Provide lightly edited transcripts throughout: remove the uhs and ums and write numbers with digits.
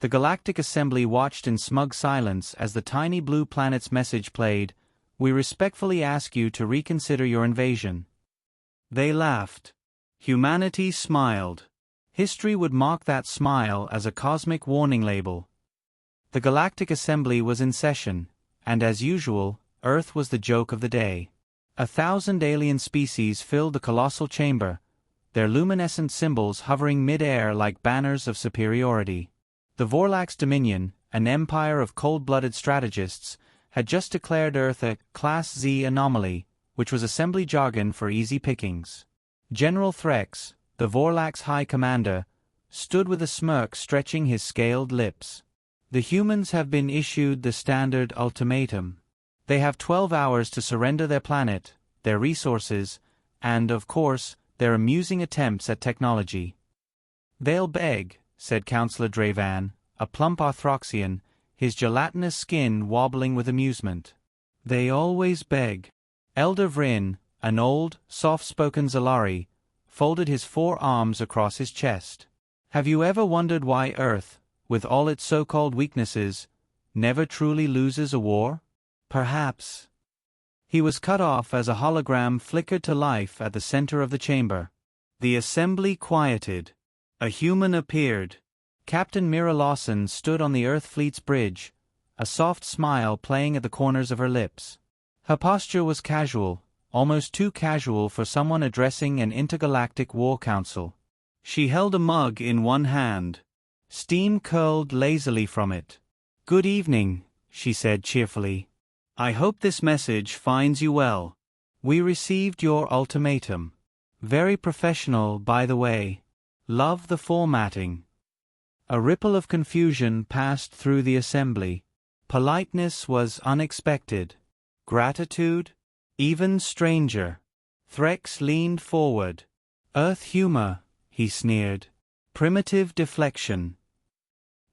The Galactic Assembly watched in smug silence as the tiny blue planet's message played, "We respectfully ask you to reconsider your invasion." They laughed. Humanity smiled. History would mark that smile as a cosmic warning label. The Galactic Assembly was in session, and as usual, Earth was the joke of the day. 1,000 alien species filled the colossal chamber, their luminescent symbols hovering mid-air like banners of superiority. The Vorlax Dominion, an empire of cold-blooded strategists, had just declared Earth a Class Z anomaly, which was assembly jargon for easy pickings. General Threx, the Vorlax High Commander, stood with a smirk stretching his scaled lips. The humans have been issued the standard ultimatum. They have 12 hours to surrender their planet, their resources, and, of course, their amusing attempts at technology. "They'll beg," said Councillor Dravan, a plump Arthroxian, his gelatinous skin wobbling with amusement. "They always beg." Elder Vryn, an old, soft-spoken Zalari, folded his 4 arms across his chest. "Have you ever wondered why Earth, with all its so-called weaknesses, never truly loses a war? Perhaps." He was cut off as a hologram flickered to life at the center of the chamber. The assembly quieted. A human appeared. Captain Mira Lawson stood on the Earth Fleet's bridge, a soft smile playing at the corners of her lips. Her posture was casual, almost too casual for someone addressing an intergalactic war council. She held a mug in one hand. Steam curled lazily from it. "Good evening," she said cheerfully. "I hope this message finds you well. We received your ultimatum. Very professional, by the way. Love the formatting." A ripple of confusion passed through the assembly. Politeness was unexpected. Gratitude? Even stranger. Threx leaned forward. "Earth humor," he sneered. "Primitive deflection."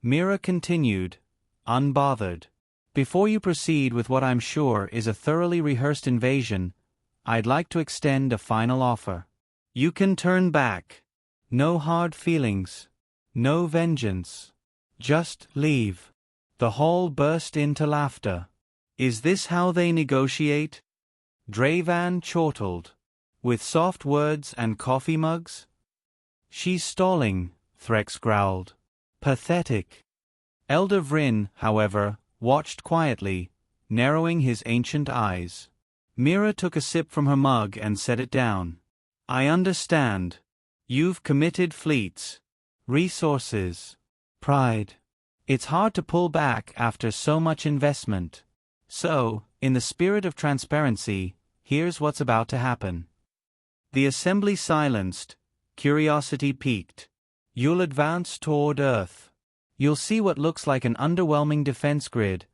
Mira continued, unbothered. "Before you proceed with what I'm sure is a thoroughly rehearsed invasion, I'd like to extend a final offer. You can turn back. No hard feelings. No vengeance. Just leave." The hall burst into laughter. "Is this how they negotiate?" Dravan chortled. "With soft words and coffee mugs?" "She's stalling," Threx growled. "Pathetic." Elder Vryn, however, watched quietly, narrowing his ancient eyes. Mira took a sip from her mug and set it down. "I understand. You've committed fleets, resources, pride. It's hard to pull back after so much investment. So, in the spirit of transparency, here's what's about to happen." The assembly silenced, curiosity piqued. "You'll advance toward Earth. You'll see what looks like an underwhelming defense grid,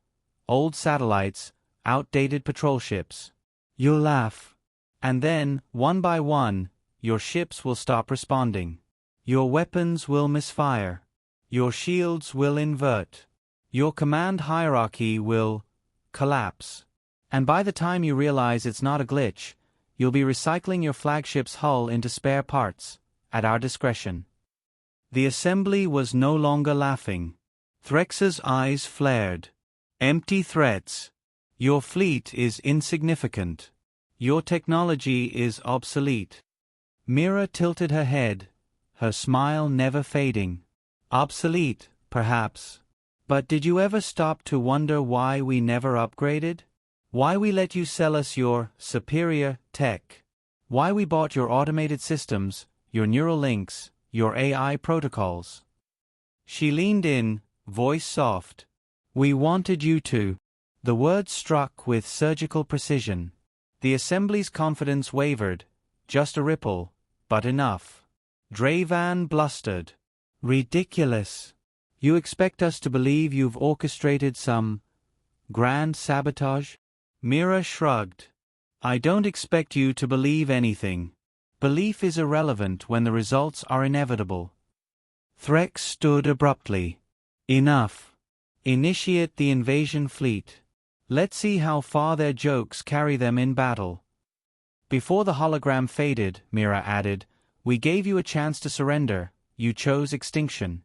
old satellites, outdated patrol ships. You'll laugh. And then, one by one, your ships will stop responding. Your weapons will misfire. Your shields will invert. Your command hierarchy will collapse. And by the time you realize it's not a glitch, you'll be recycling your flagship's hull into spare parts, at our discretion." The assembly was no longer laughing. Threx's eyes flared. "Empty threats. Your fleet is insignificant. Your technology is obsolete." Mira tilted her head, her smile never fading. "Obsolete, perhaps. But did you ever stop to wonder why we never upgraded? Why we let you sell us your superior tech? Why we bought your automated systems, your neural links, your AI protocols?" She leaned in, voice soft. "We wanted you to." The words struck with surgical precision. The assembly's confidence wavered, just a ripple, but enough. Dravan blustered. "Ridiculous. You expect us to believe you've orchestrated some grand sabotage?" Mira shrugged. "I don't expect you to believe anything. Belief is irrelevant when the results are inevitable." Threx stood abruptly. "Enough. Initiate the invasion fleet. Let's see how far their jokes carry them in battle." Before the hologram faded, Mira added, "We gave you a chance to surrender. You chose extinction."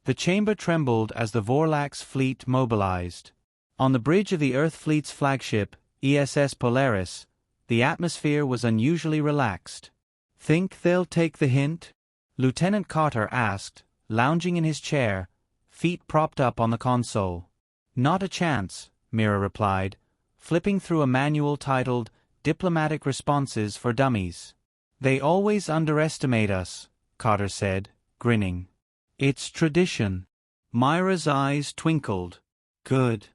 The chamber trembled as the Vorlax fleet mobilized. On the bridge of the Earth fleet's flagship, ESS Polaris, the atmosphere was unusually relaxed. "Think they'll take the hint?" Lieutenant Carter asked, lounging in his chair, feet propped up on the console. "Not a chance," Mira replied, flipping through a manual titled Diplomatic Responses for Dummies. "They always underestimate us," Carter said, grinning. "It's tradition." Myra's eyes twinkled. "Good.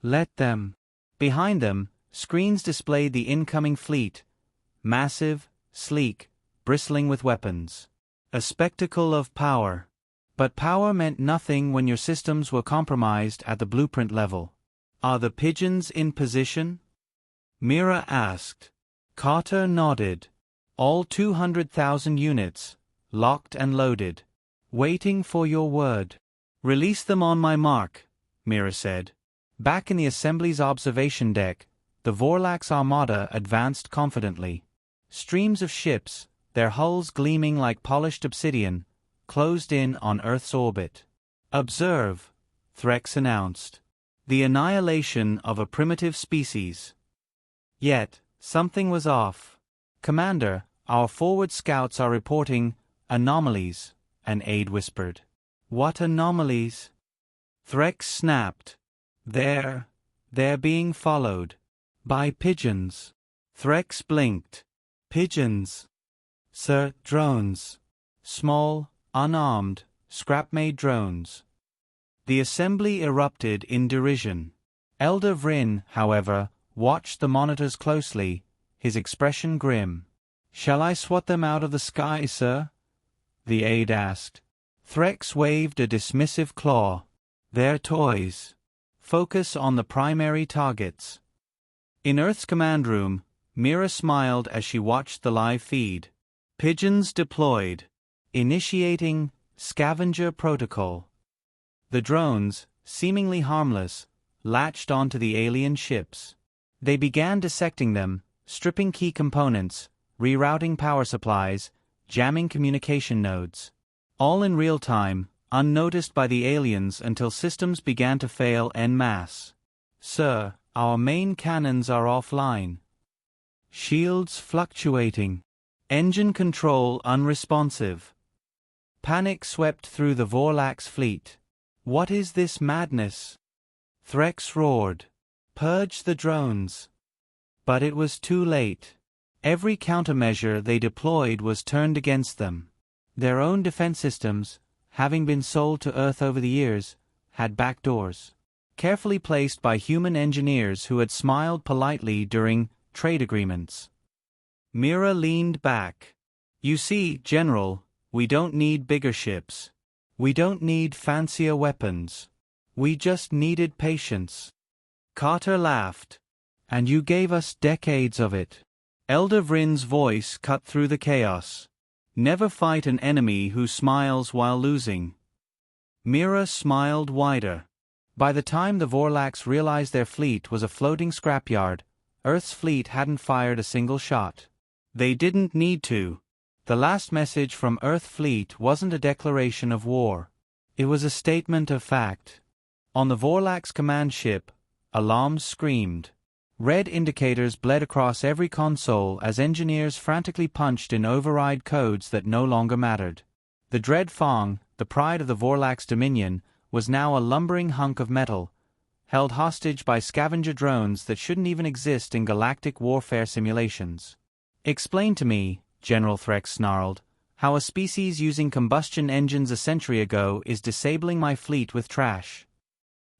Let them." Behind them, screens displayed the incoming fleet, massive, sleek, bristling with weapons. A spectacle of power. But power meant nothing when your systems were compromised at the blueprint level. "Are the pigeons in position?" Mira asked. Carter nodded. "All 200,000 units, locked and loaded. Waiting for your word." "Release them on my mark," Mira said. Back in the assembly's observation deck, the Vorlax armada advanced confidently. Streams of ships, their hulls gleaming like polished obsidian, closed in on Earth's orbit. "Observe," Threx announced. "The annihilation of a primitive species." Yet, something was off. "Commander, our forward scouts are reporting anomalies," an aide whispered. "What anomalies?" Threx snapped. They're being followed. By pigeons." Threx blinked. "Pigeons?" "Sir, drones. Small, unarmed, scrap-made drones." The assembly erupted in derision. Elder Vryn, however, watched the monitors closely, his expression grim. "Shall I swat them out of the sky, sir?" the aide asked. Threx waved a dismissive claw. "They're toys. Focus on the primary targets." In Earth's command room, Mira smiled as she watched the live feed. Pigeons deployed. Initiating scavenger protocol. The drones, seemingly harmless, latched onto the alien ships. They began dissecting them, stripping key components, rerouting power supplies, jamming communication nodes. All in real time, unnoticed by the aliens until systems began to fail en masse. "Sir, our main cannons are offline. Shields fluctuating. Engine control unresponsive." Panic swept through the Vorlax fleet. "What is this madness?" Threx roared. "Purge the drones." But it was too late. Every countermeasure they deployed was turned against them. Their own defense systems, having been sold to Earth over the years, had backdoors. Carefully placed by human engineers who had smiled politely during trade agreements. Mira leaned back. "You see, General, we don't need bigger ships. We don't need fancier weapons. We just needed patience." Carter laughed. "And you gave us decades of it." Elder Vryn's voice cut through the chaos. "Never fight an enemy who smiles while losing." Mira smiled wider. By the time the Vorlax realized their fleet was a floating scrapyard, Earth's fleet hadn't fired a single shot. They didn't need to. The last message from Earth fleet wasn't a declaration of war. It was a statement of fact. On the Vorlax command ship, alarms screamed. Red indicators bled across every console as engineers frantically punched in override codes that no longer mattered. The dread Fong, the pride of the Vorlax Dominion, was now a lumbering hunk of metal, held hostage by scavenger drones that shouldn't even exist in galactic warfare simulations. "Explain to me," General Threx snarled, "how a species using combustion engines a century ago is disabling my fleet with trash."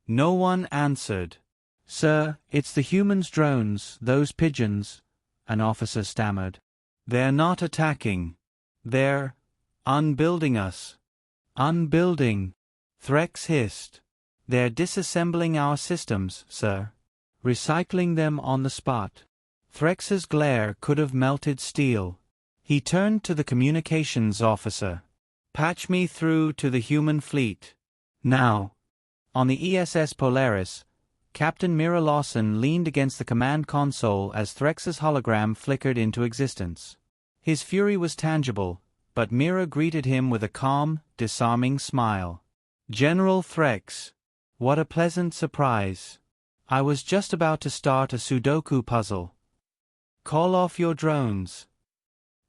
No one answered. "Sir, it's the humans' drones, those pigeons," an officer stammered. "They're not attacking. They're unbuilding us." "Unbuilding," Threx hissed. "They're disassembling our systems, sir. Recycling them on the spot." Threx's glare could have melted steel. He turned to the communications officer. "Patch me through to the human fleet. Now." On the ESS Polaris, Captain Mira Lawson leaned against the command console as Threx's hologram flickered into existence. His fury was tangible, but Mira greeted him with a calm, disarming smile. General Threx. What a pleasant surprise. I was just about to start a Sudoku puzzle. Call off your drones.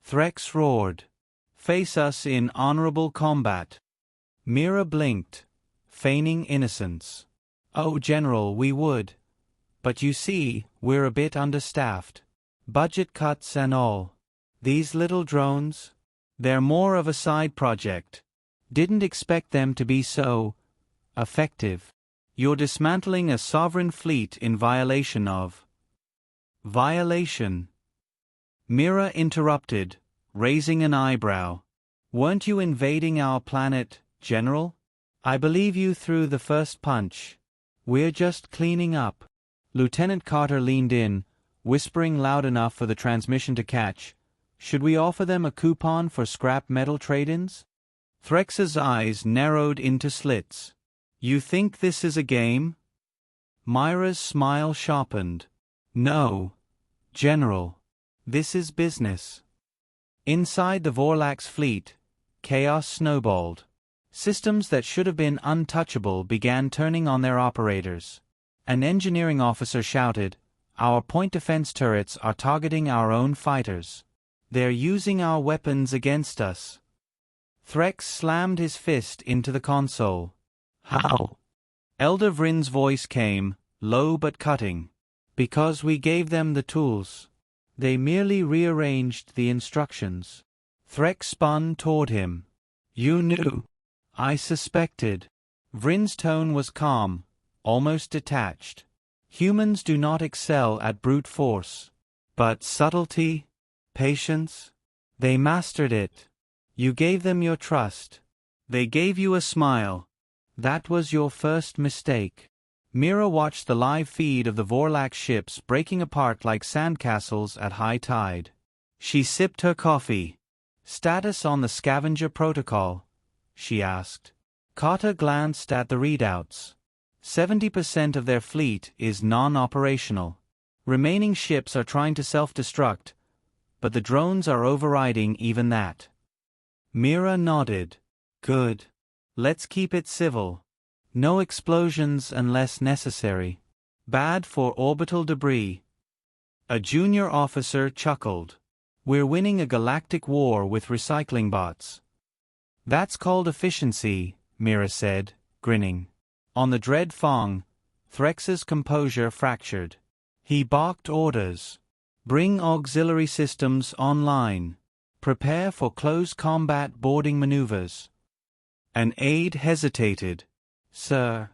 Threx roared. Face us in honorable combat. Mira blinked, feigning innocence. Oh, General, we would. But you see, we're a bit understaffed. Budget cuts and all. These little drones? They're more of a side project. Didn't expect them to be so effective. You're dismantling a sovereign fleet in violation of. Violation. Mira interrupted, raising an eyebrow. Weren't you invading our planet, General? I believe you threw the first punch. We're just cleaning up. Lieutenant Carter leaned in, whispering loud enough for the transmission to catch. Should we offer them a coupon for scrap metal trade-ins? Threx's eyes narrowed into slits. You think this is a game? Myra's smile sharpened. No, General. This is business. Inside the Vorlax fleet, chaos snowballed. Systems that should have been untouchable began turning on their operators. An engineering officer shouted, "Our point defense turrets are targeting our own fighters. They're using our weapons against us." Threx slammed his fist into the console. How? Elder Vrin's voice came, low but cutting. Because we gave them the tools. They merely rearranged the instructions. Threx spun toward him. You knew. I suspected. Vrin's tone was calm, almost detached. Humans do not excel at brute force. But subtlety? Patience? They mastered it. You gave them your trust. They gave you a smile. That was your first mistake. Mira watched the live feed of the Vorlax ships breaking apart like sandcastles at high tide. She sipped her coffee. Status on the scavenger protocol? She asked. Carter glanced at the readouts. 70% of their fleet is non-operational. Remaining ships are trying to self-destruct, but the drones are overriding even that. Mira nodded. Good. Let's keep it civil. No explosions unless necessary. Bad for orbital debris. A junior officer chuckled. We're winning a galactic war with recycling bots. That's called efficiency, Mira said, grinning. On the Dread Fong, Threx's composure fractured. He barked orders. Bring auxiliary systems online. Prepare for close combat boarding maneuvers. An aide hesitated. Sir,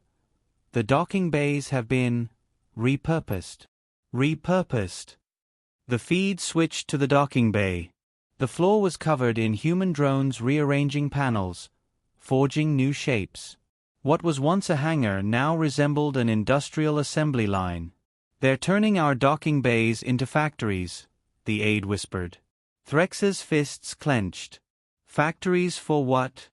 the docking bays have been repurposed. Repurposed. The feed switched to the docking bay. The floor was covered in human drones rearranging panels, forging new shapes. What was once a hangar now resembled an industrial assembly line. They're turning our docking bays into factories, the aide whispered. Threx's fists clenched. Factories for what?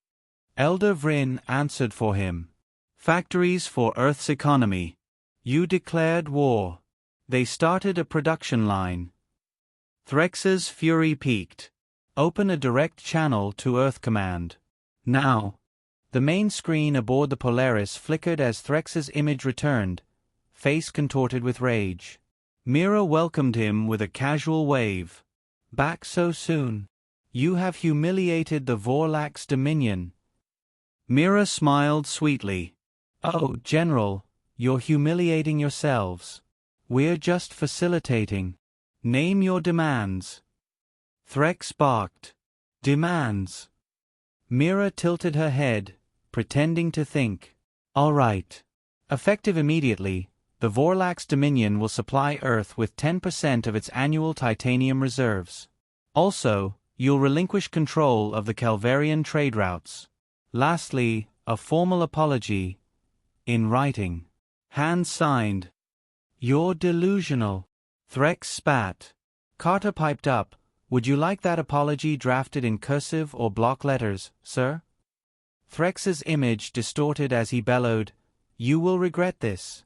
Elder Vrin answered for him. Factories for Earth's economy. You declared war. They started a production line. Threx's fury peaked. Open a direct channel to Earth Command. Now. The main screen aboard the Polaris flickered as Threx's image returned, face contorted with rage. Mira welcomed him with a casual wave. Back so soon. You have humiliated the Vorlax Dominion. Mira smiled sweetly. Oh, General, you're humiliating yourselves. We're just facilitating. Name your demands. Threx barked. Demands. Mira tilted her head, pretending to think. All right. Effective immediately, the Vorlax Dominion will supply Earth with 10% of its annual titanium reserves. Also, you'll relinquish control of the Calvarian trade routes. Lastly, a formal apology. In writing. Hand signed. You're delusional. Threx spat. Carter piped up. Would you like that apology drafted in cursive or block letters, sir? Threx's image distorted as he bellowed, You will regret this.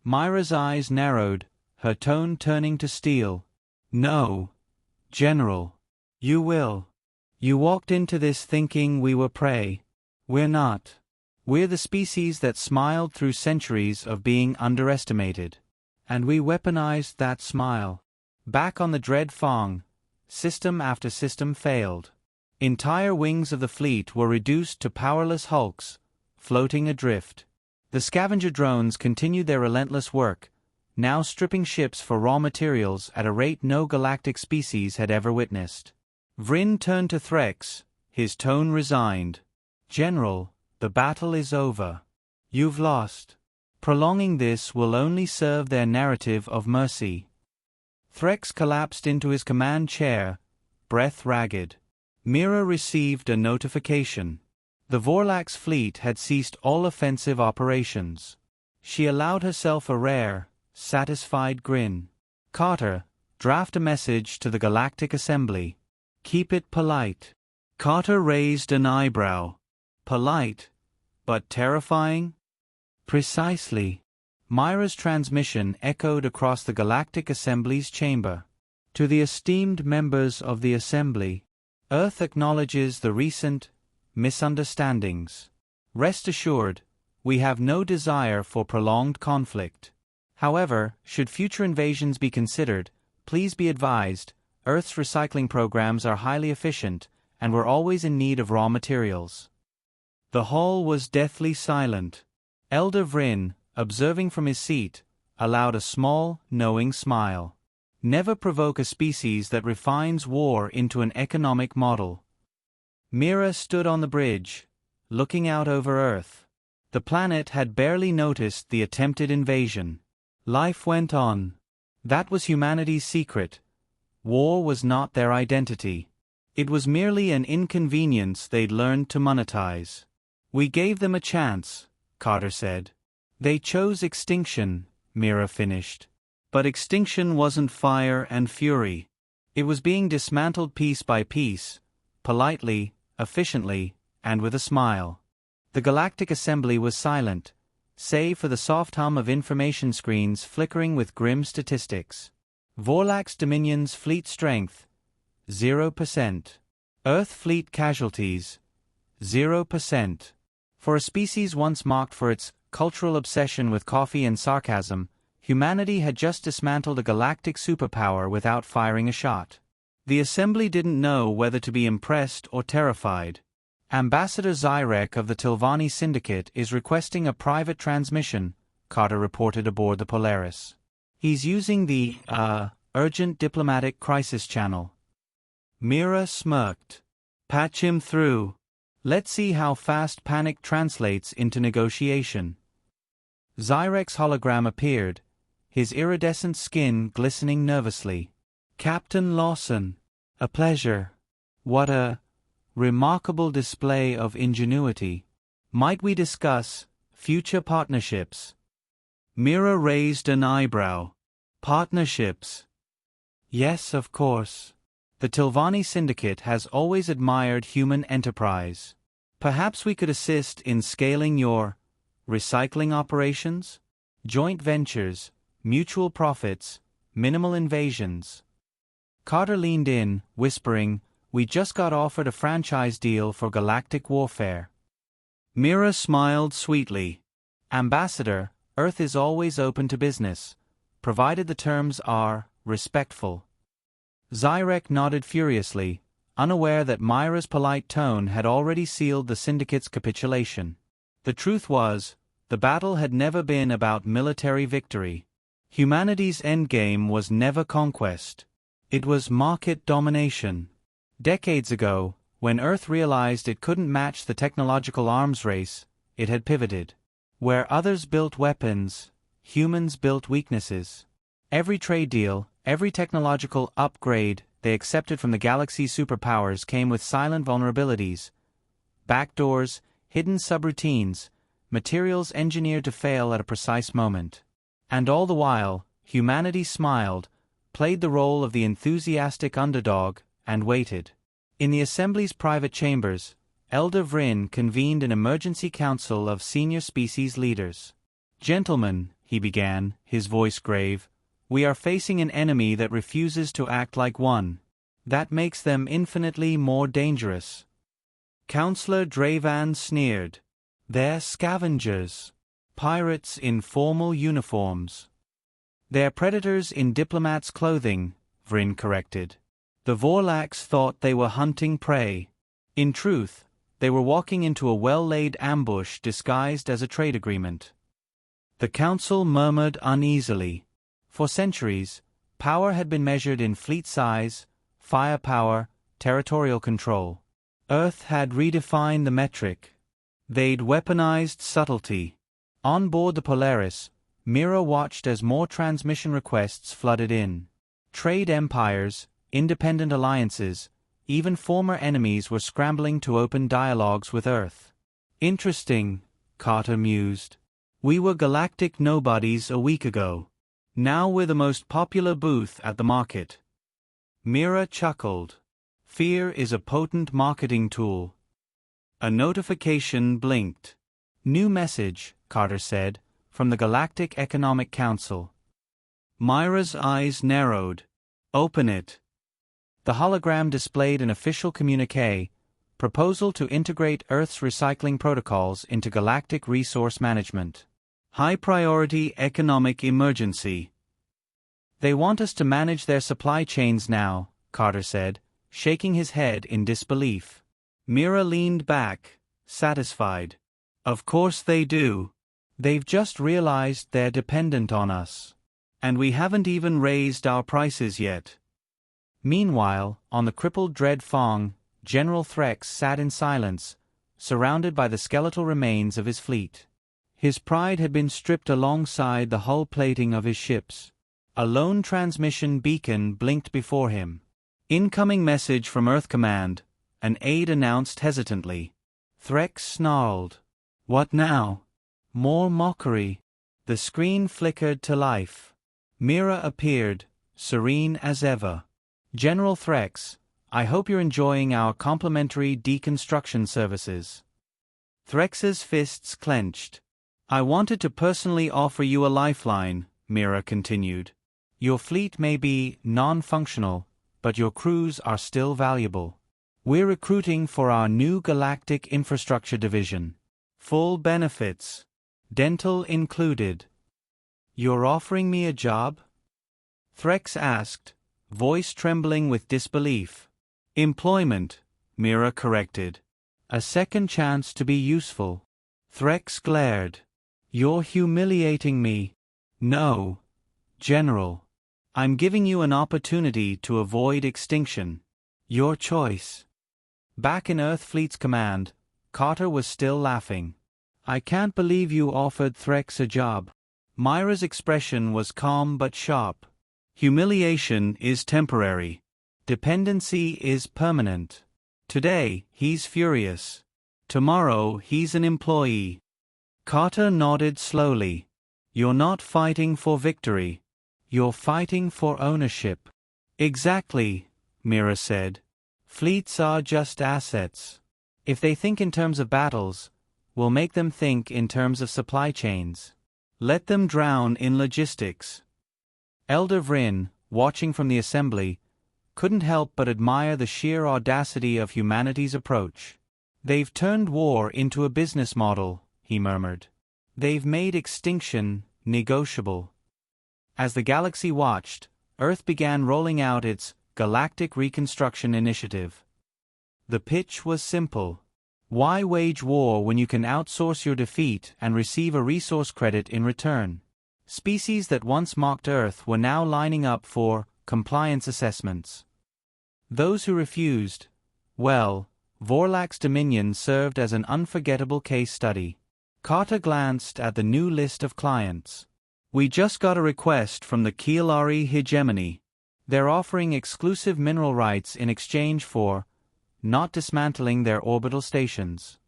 Myra's eyes narrowed, her tone turning to steel. No, General. You will. You walked into this thinking we were prey. We're not. We're the species that smiled through centuries of being underestimated. And we weaponized that smile. Back on the dread Fong, system after system failed. Entire wings of the fleet were reduced to powerless hulks, floating adrift. The scavenger drones continued their relentless work, now stripping ships for raw materials at a rate no galactic species had ever witnessed. Vryn turned to Threx, his tone resigned. "General, the battle is over. You've lost. Prolonging this will only serve their narrative of mercy." Threx collapsed into his command chair, breath ragged. Mira received a notification. The Vorlax fleet had ceased all offensive operations. She allowed herself a rare, satisfied grin. "Carter, draft a message to the Galactic Assembly. Keep it polite." Carter raised an eyebrow. "Polite, but terrifying?" "Precisely." Myra's transmission echoed across the Galactic Assembly's chamber. "To the esteemed members of the Assembly, Earth acknowledges the recent misunderstandings. Rest assured, we have no desire for prolonged conflict. However, should future invasions be considered, please be advised, Earth's recycling programs are highly efficient, and we're always in need of raw materials." The hall was deathly silent. Elder Vryn, observing from his seat, allowed a small, knowing smile. Never provoke a species that refines war into an economic model. Mira stood on the bridge, looking out over Earth. The planet had barely noticed the attempted invasion. Life went on. That was humanity's secret. War was not their identity. It was merely an inconvenience they'd learned to monetize. "We gave them a chance," Carter said. "They chose extinction," Mira finished. But extinction wasn't fire and fury. It was being dismantled piece by piece, politely, efficiently, and with a smile. The Galactic Assembly was silent, save for the soft hum of information screens flickering with grim statistics. Vorlax Dominion's fleet strength, 0%. Earth fleet casualties, 0%. For a species once marked for its cultural obsession with coffee and sarcasm, humanity had just dismantled a galactic superpower without firing a shot. The Assembly didn't know whether to be impressed or terrified. "Ambassador Zyrek of the Tilvani Syndicate is requesting a private transmission," Carter reported aboard the Polaris. "He's using the, urgent diplomatic crisis channel." Mira smirked. "Patch him through. Let's see how fast panic translates into negotiation." Zyrek's hologram appeared, his iridescent skin glistening nervously. "Captain Lawson, a pleasure. What a remarkable display of ingenuity. Might we discuss future partnerships?" Mira raised an eyebrow. "Partnerships?" "Yes, of course. The Tilvani Syndicate has always admired human enterprise. Perhaps we could assist in scaling your recycling operations? Joint ventures, mutual profits, minimal invasions." Carter leaned in, whispering, "We just got offered a franchise deal for galactic warfare." Mira smiled sweetly. "Ambassador, Earth is always open to business, provided the terms are respectful." Zyrek nodded furiously, unaware that Myra's polite tone had already sealed the Syndicate's capitulation. The truth was, the battle had never been about military victory. Humanity's endgame was never conquest. It was market domination. Decades ago, when Earth realized it couldn't match the technological arms race, it had pivoted. Where others built weapons, humans built weaknesses. Every trade deal, every technological upgrade they accepted from the galaxy's superpowers came with silent vulnerabilities. Backdoors, hidden subroutines, materials engineered to fail at a precise moment. And all the while, humanity smiled, played the role of the enthusiastic underdog, and waited. In the Assembly's private chambers, Elder Vryn convened an emergency council of senior species leaders. "Gentlemen," he began, his voice grave, "we are facing an enemy that refuses to act like one. That makes them infinitely more dangerous." Counselor Dravan sneered. They're scavengers. Pirates in formal uniforms. They're predators in diplomats' clothing, Vryn corrected. The Vorlax thought they were hunting prey. In truth, they were walking into a well-laid ambush disguised as a trade agreement. The council murmured uneasily. For centuries, power had been measured in fleet size, firepower, territorial control. Earth had redefined the metric. They'd weaponized subtlety. On board the Polaris, Mira watched as more transmission requests flooded in. Trade empires, independent alliances, even former enemies were scrambling to open dialogues with Earth. Interesting, Carter mused. We were galactic nobodies a week ago. Now we're the most popular booth at the market. Mira chuckled. Fear is a potent marketing tool. A notification blinked. New message, Carter said, from the Galactic Economic Council. Myra's eyes narrowed. Open it. The hologram displayed an official communiqué, proposal to integrate Earth's recycling protocols into galactic resource management. High-priority economic emergency. They want us to manage their supply chains now, Carter said, shaking his head in disbelief. Mira leaned back, satisfied. Of course they do. They've just realized they're dependent on us. And we haven't even raised our prices yet. Meanwhile, on the crippled Dread Fong, General Threx sat in silence, surrounded by the skeletal remains of his fleet. His pride had been stripped alongside the hull plating of his ships. A lone transmission beacon blinked before him. Incoming message from Earth Command, an aide announced hesitantly. Threx snarled. What now? More mockery. The screen flickered to life. Mira appeared, serene as ever. General Threx, I hope you're enjoying our complimentary deconstruction services. Threx's fists clenched. I wanted to personally offer you a lifeline, Mira continued. Your fleet may be non-functional, but your crews are still valuable. We're recruiting for our new Galactic Infrastructure Division. Full benefits. Dental included. You're offering me a job? Threx asked, voice trembling with disbelief. Employment, Mira corrected. A second chance to be useful. Threx glared. You're humiliating me. No, General. I'm giving you an opportunity to avoid extinction. Your choice. Back in Earth Fleet's command, Carter was still laughing. I can't believe you offered Threx a job. Myra's expression was calm but sharp. Humiliation is temporary. Dependency is permanent. Today, he's furious. Tomorrow, he's an employee. Carter nodded slowly. You're not fighting for victory. You're fighting for ownership. Exactly, Mira said. Fleets are just assets. If they think in terms of battles, we'll make them think in terms of supply chains. Let them drown in logistics. Elder Vryn, watching from the assembly, couldn't help but admire the sheer audacity of humanity's approach. They've turned war into a business model, he murmured. They've made extinction negotiable. As the galaxy watched, Earth began rolling out its Galactic Reconstruction Initiative. The pitch was simple. Why wage war when you can outsource your defeat and receive a resource credit in return? Species that once mocked Earth were now lining up for compliance assessments. Those who refused, well, Vorlax Dominion served as an unforgettable case study. Carter glanced at the new list of clients. We just got a request from the Kielari Hegemony. They're offering exclusive mineral rights in exchange for not dismantling their orbital stations.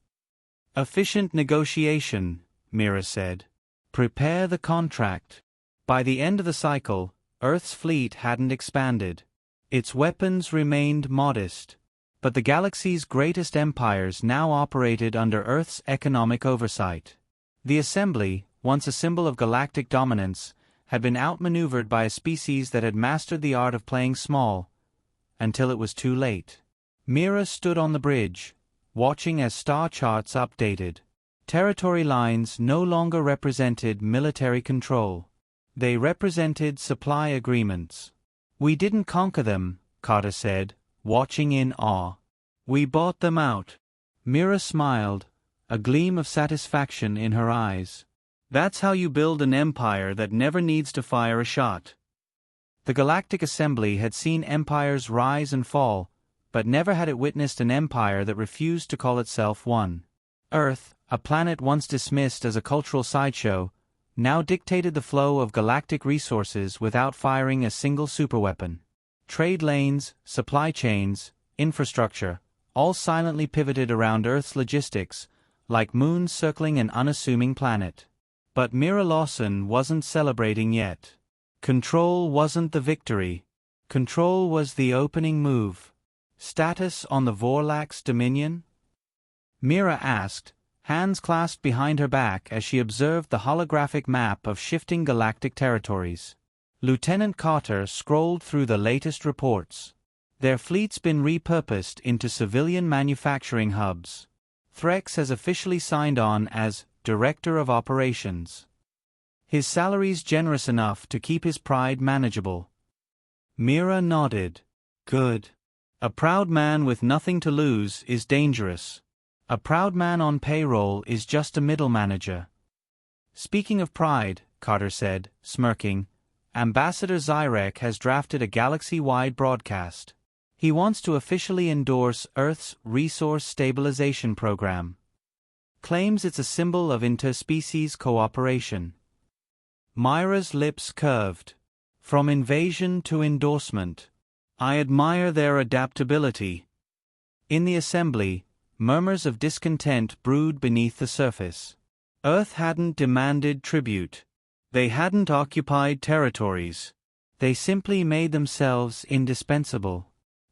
Efficient negotiation, Mira said. Prepare the contract. By the end of the cycle, Earth's fleet hadn't expanded. Its weapons remained modest. But the galaxy's greatest empires now operated under Earth's economic oversight. The Assembly, once a symbol of galactic dominance, had been outmaneuvered by a species that had mastered the art of playing small, until it was too late. Mira stood on the bridge, watching as star charts updated. Territory lines no longer represented military control. They represented supply agreements. "We didn't conquer them," Carter said, watching in awe. "We bought them out." Mira smiled, a gleam of satisfaction in her eyes. "That's how you build an empire that never needs to fire a shot." The Galactic Assembly had seen empires rise and fall, but never had it witnessed an empire that refused to call itself one. Earth, a planet once dismissed as a cultural sideshow, now dictated the flow of galactic resources without firing a single superweapon. Trade lanes, supply chains, infrastructure, all silently pivoted around Earth's logistics, like moons circling an unassuming planet. But Mira Lawson wasn't celebrating yet. Control wasn't the victory. Control was the opening move. "Status on the Vorlax Dominion?" Mira asked, hands clasped behind her back as she observed the holographic map of shifting galactic territories. Lieutenant Carter scrolled through the latest reports. Their fleet's been repurposed into civilian manufacturing hubs. Threx has officially signed on as Director of Operations. His salary's generous enough to keep his pride manageable. Mira nodded. "Good. A proud man with nothing to lose is dangerous. A proud man on payroll is just a middle manager." "Speaking of pride," Carter said, smirking, "Ambassador Zyrek has drafted a galaxy-wide broadcast. He wants to officially endorse Earth's Resource Stabilization Program. Claims it's a symbol of interspecies cooperation." Myra's lips curved. "From invasion to endorsement. I admire their adaptability." In the assembly, murmurs of discontent brewed beneath the surface. Earth hadn't demanded tribute. They hadn't occupied territories. They simply made themselves indispensable.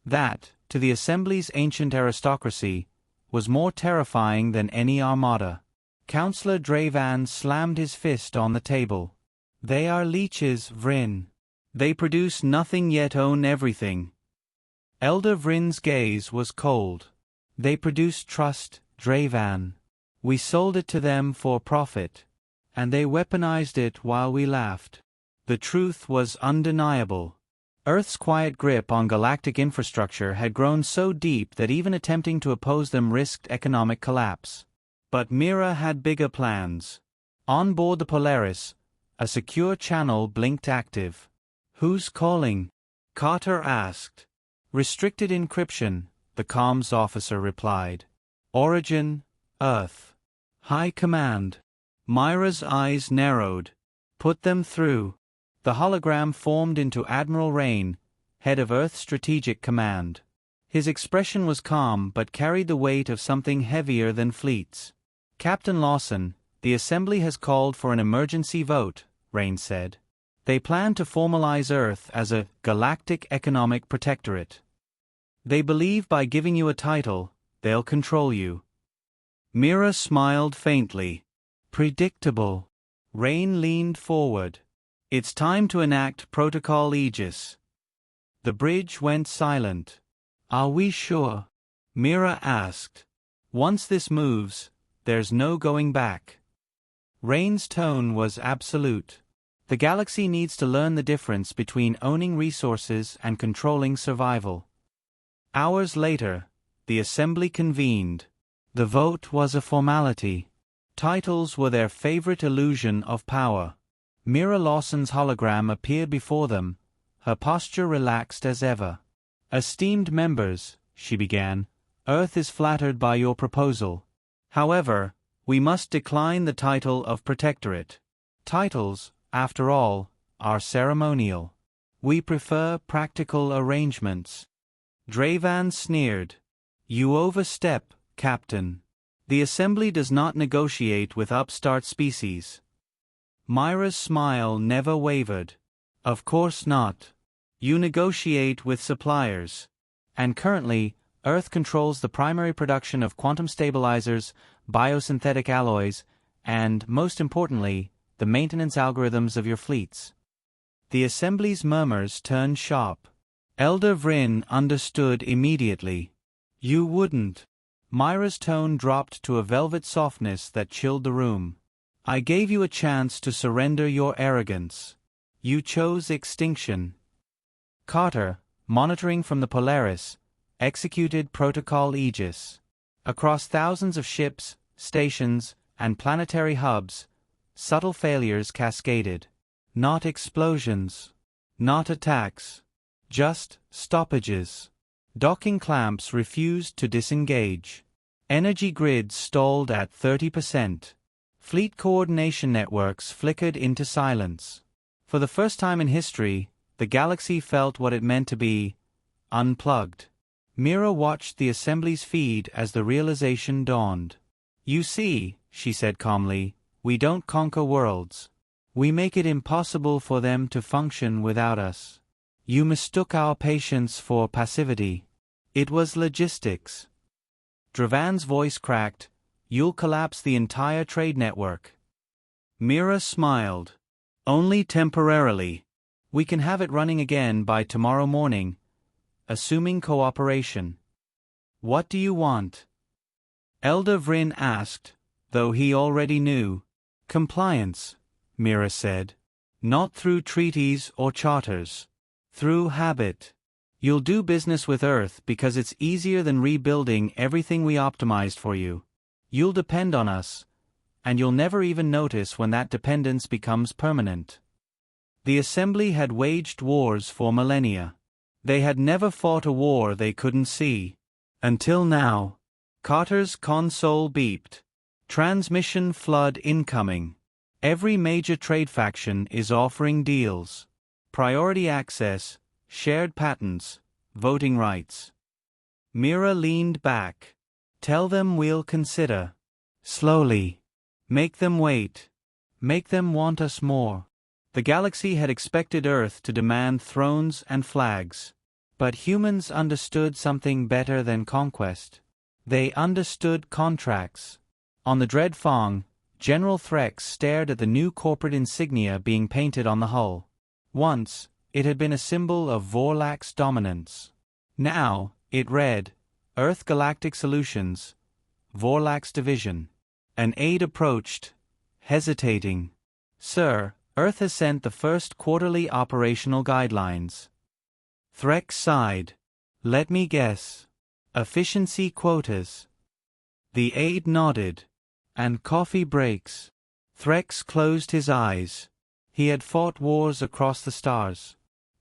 That, to the Assembly's ancient aristocracy, was more terrifying than any armada. Councillor Dravan slammed his fist on the table. "They are leeches, Vryn. They produce nothing yet own everything." Elder Vryn's gaze was cold. "They produce trust, Dravan. We sold it to them for profit. And they weaponized it while we laughed." The truth was undeniable. Earth's quiet grip on galactic infrastructure had grown so deep that even attempting to oppose them risked economic collapse. But Mira had bigger plans. On board the Polaris, a secure channel blinked active. "Who's calling?" Carter asked. "Restricted encryption," the comms officer replied. "Origin, Earth. High Command." Myra's eyes narrowed. "Put them through." The hologram formed into Admiral Rain, head of Earth Strategic Command. His expression was calm but carried the weight of something heavier than fleets. "Captain Lawson, the Assembly has called for an emergency vote," Rain said. "They plan to formalize Earth as a galactic economic protectorate. They believe by giving you a title, they'll control you." Mira smiled faintly. "Predictable." Rain leaned forward. "It's time to enact Protocol Aegis." The bridge went silent. "Are we sure?" Mira asked. "Once this moves, there's no going back." Rain's tone was absolute. "The galaxy needs to learn the difference between owning resources and controlling survival." Hours later, the Assembly convened. The vote was a formality. Titles were their favorite illusion of power. Mira Lawson's hologram appeared before them, her posture relaxed as ever. "Esteemed members," she began, "Earth is flattered by your proposal. However, we must decline the title of Protectorate. Titles, after all, are ceremonial. We prefer practical arrangements." Dravan sneered. "You overstep, Captain. The Assembly does not negotiate with upstart species." Myra's smile never wavered. "Of course not. You negotiate with suppliers. And currently, Earth controls the primary production of quantum stabilizers, biosynthetic alloys, and, most importantly, the maintenance algorithms of your fleets." The Assembly's murmurs turned sharp. Elder Vryn understood immediately. "You wouldn't." Myra's tone dropped to a velvet softness that chilled the room. I gave you a chance to surrender your arrogance. You chose extinction. Carter, monitoring from the Polaris, executed Protocol Aegis. Across thousands of ships, stations, and planetary hubs, subtle failures cascaded. Not explosions. Not attacks. Just stoppages. Docking clamps refused to disengage. Energy grids stalled at 30%. Fleet coordination networks flickered into silence. For the first time in history, the galaxy felt what it meant to be unplugged. Mira watched the assembly's feed as the realization dawned. You see, she said calmly, we don't conquer worlds. We make it impossible for them to function without us. You mistook our patience for passivity. It was logistics. Dravan's voice cracked. You'll collapse the entire trade network. Mira smiled. Only temporarily. We can have it running again by tomorrow morning, assuming cooperation. What do you want? Elder Vryn asked, though he already knew. Compliance, Mira said. Not through treaties or charters. Through habit. You'll do business with Earth because it's easier than rebuilding everything we optimized for you. You'll depend on us, and you'll never even notice when that dependence becomes permanent. The Assembly had waged wars for millennia. They had never fought a war they couldn't see. Until now. Carter's console beeped. Transmission flood incoming. Every major trade faction is offering deals. Priority access, shared patents, voting rights. Mira leaned back. Tell them we'll consider. Slowly. Make them wait. Make them want us more. The galaxy had expected Earth to demand thrones and flags. But humans understood something better than conquest. They understood contracts. On the Dread Fong, General Threx stared at the new corporate insignia being painted on the hull. Once, it had been a symbol of Vorlak's dominance. Now, it read, Earth Galactic Solutions, Vorlak's division. An aide approached, hesitating. Sir, Earth has sent the first quarterly operational guidelines. Threx sighed. Let me guess. Efficiency quotas. The aide nodded. And coffee breaks. Threx closed his eyes. He had fought wars across the stars.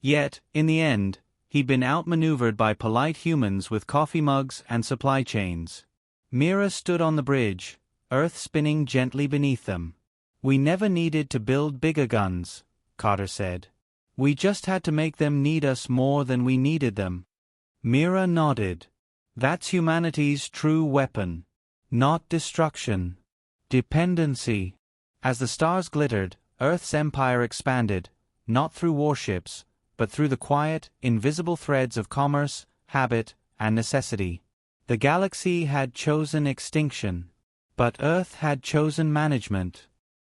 Yet, in the end, he'd been outmaneuvered by polite humans with coffee mugs and supply chains. Mira stood on the bridge, Earth spinning gently beneath them. We never needed to build bigger guns, Carter said. We just had to make them need us more than we needed them. Mira nodded. That's humanity's true weapon. Not destruction. Dependency. As the stars glittered, Earth's empire expanded, not through warships, but through the quiet, invisible threads of commerce, habit, and necessity. The galaxy had chosen extinction. But Earth had chosen management.